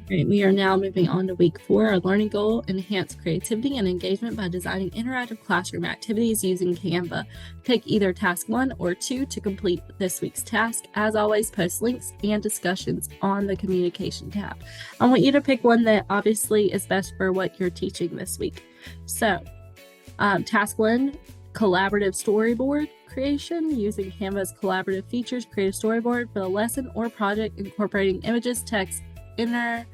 Great. We are now moving on to week 4. Our learning goal: enhance creativity and engagement by designing interactive classroom activities using Canva. Take either task 1 or 2 to complete this week's task. As always, post links and discussions on the communication tab. I want you to pick one that obviously is best for what you're teaching this week. So, task 1, collaborative storyboard creation. Using Canva's collaborative features, create a storyboard for a lesson or project incorporating images, text, interactive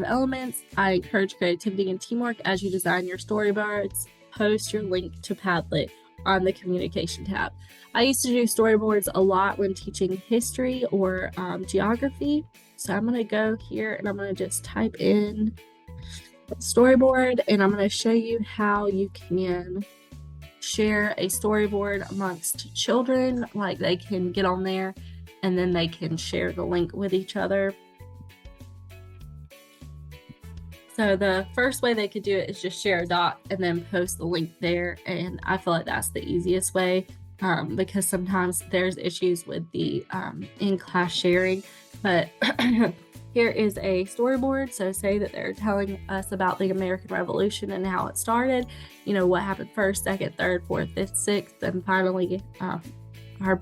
elements. I encourage creativity and teamwork as you design your storyboards. Post your link to Padlet on the communication tab. I used to do storyboards a lot when teaching history or geography. So I'm going to go here and I'm going to just type in storyboard, and I'm going to show you how you can share a storyboard amongst children. Like, they can get on there and then they can share the link with each other. So the first way they could do it is just share a doc and then post the link there. And I feel like that's the easiest way because sometimes there's issues with the in-class sharing. But here is a storyboard. So say that they're telling us about the American Revolution and how it started, you know, what happened first, second, third, fourth, fifth, sixth, and finally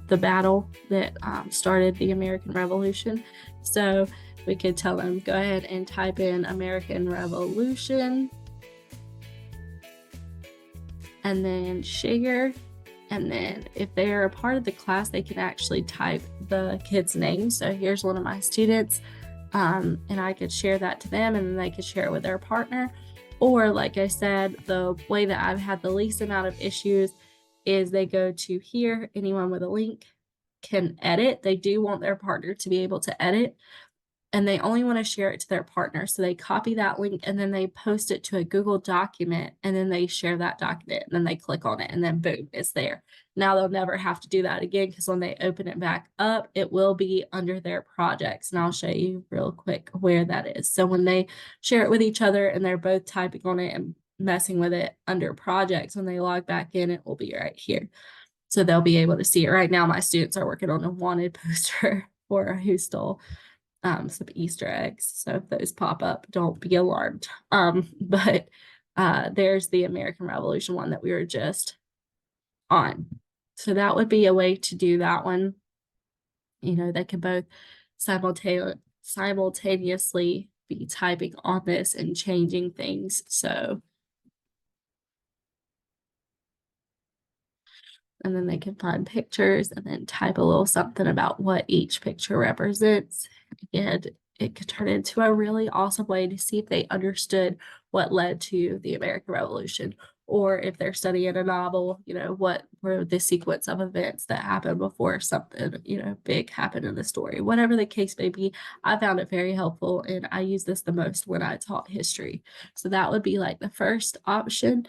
the battle that started the American Revolution. So we could tell them, go ahead and type in American Revolution and then share. And then if they're a part of the class, they can actually type the kid's name. So here's one of my students, and I could share that to them and then they could share it with their partner. Or like I said, the way that I've had the least amount of issues is they go to here, anyone with a link can edit. They do want their partner to be able to edit, and they only want to share it to their partner. So they copy that link and then they post it to a Google document, and then they share that document, and then they click on it and then boom, it's there. Now they'll never have to do that again, because when they open it back up, it will be under their projects. And I'll show you real quick where that is. So when they share it with each other and they're both typing on it and messing with it under projects, when they log back in, it will be right here. So they'll be able to see it. Right now, my students are working on a wanted poster for who stole some Easter eggs. So if those pop up, don't be alarmed. But there's the American Revolution one that we were just on. So that would be a way to do that one. You know, they could both simultaneously be typing on this and changing things. So, and then they can find pictures and then type a little something about what each picture represents. And it could turn into a really awesome way to see if they understood what led to the American Revolution, or if they're studying a novel, you know, what were the sequence of events that happened before something, you know, big happened in the story. Whatever the case may be, I found it very helpful, and I use this the most when I taught history. So that would be like the first option,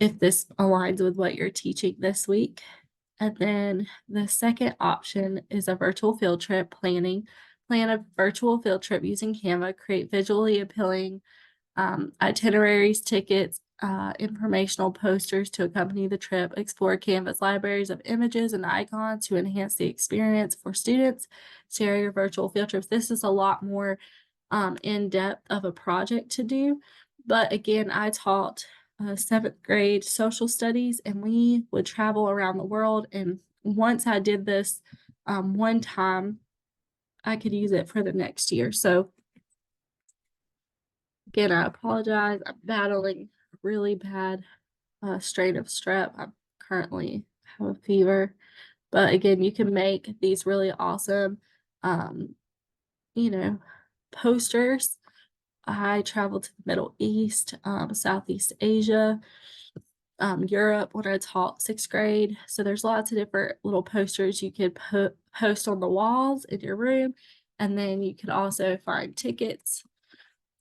if this aligns with what you're teaching this week. And then the second option is a virtual field trip planning. Plan a virtual field trip using Canva. Create visually appealing itineraries, tickets, informational posters to accompany the trip. Explore Canva's libraries of images and icons to enhance the experience for students. Share your virtual field trips. This is a lot more in-depth of a project to do. But again, I taught 7th grade social studies, and we would travel around the world. And once I did this one time, I could use it for the next year. So again, I apologize. I'm battling a really bad strain of strep. I currently have a fever. But again, you can make these really awesome, you know, posters. I traveled to the Middle East, Southeast Asia, Europe when I taught 6th grade. So there's lots of different little posters you could post on the walls in your room. And then you could also find tickets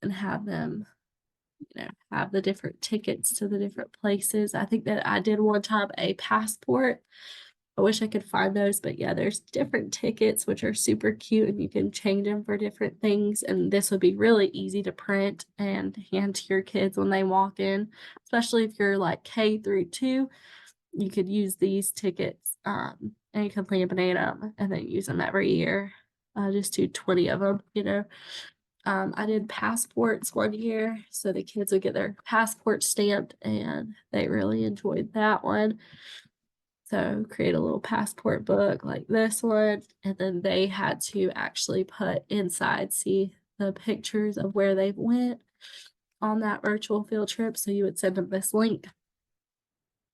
and have them, you know, have the different tickets to the different places. I think that I did one time a passport. I wish I could find those, but yeah, there's different tickets which are super cute, and you can change them for different things. And this would be really easy to print and hand to your kids when they walk in, especially if you're like K through 2. You could use these tickets, and you can laminate them and then use them every year. Just do 20 of them, you know. I did passports one year, so the kids would get their passport stamped, and they really enjoyed that one. So create a little passport book like this one, and then they had to actually put inside, see the pictures of where they went on that virtual field trip. So you would send them this link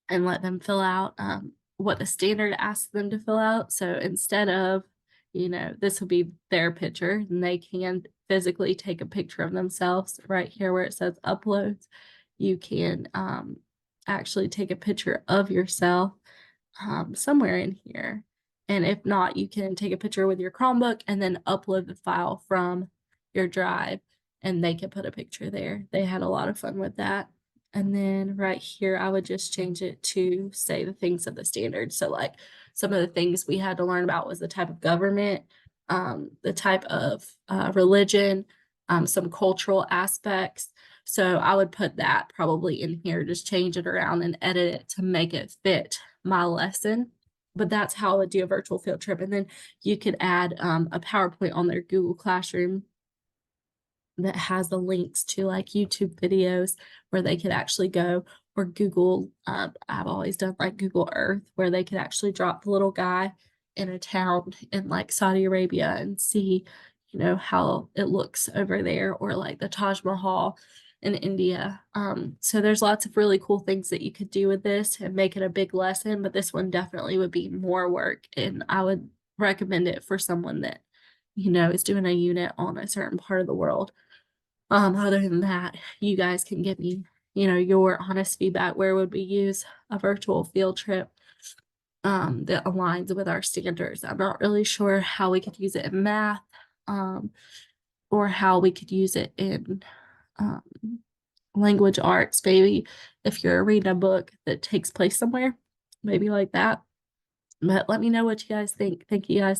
and let them fill out what the standard asks them to fill out. So instead of, this would be their picture, and they can physically take a picture of themselves right here where it says uploads. You can actually take a picture of yourself somewhere in here. And if not, you can take a picture with your Chromebook and then upload the file from your drive, and they can put a picture there. They had a lot of fun with that. And then right here, I would just change it to say the things of the standard. So, like, some of the things we had to learn about was the type of government, the type of religion, some cultural aspects. So I would put that probably in here, just change it around and edit it to make it fit my lesson. But that's how I would do a virtual field trip. And then you could add a PowerPoint on their Google Classroom that has the links to like YouTube videos where they could actually go, or Google. I've always done like Google Earth, where they could actually drop the little guy in a town in like Saudi Arabia and see, how it looks over there, or like the Taj Mahal in India. So there's lots of really cool things that you could do with this and make it a big lesson, but this one definitely would be more work, and I would recommend it for someone that, is doing a unit on a certain part of the world. Other than that, you guys can give me, your honest feedback. Where would we use a virtual field trip that aligns with our standards? I'm not really sure how we could use it in math, or how we could use it in um, language arts. Maybe if you're reading a book that takes place somewhere, maybe like that. But let me know what you guys think. Thank you guys so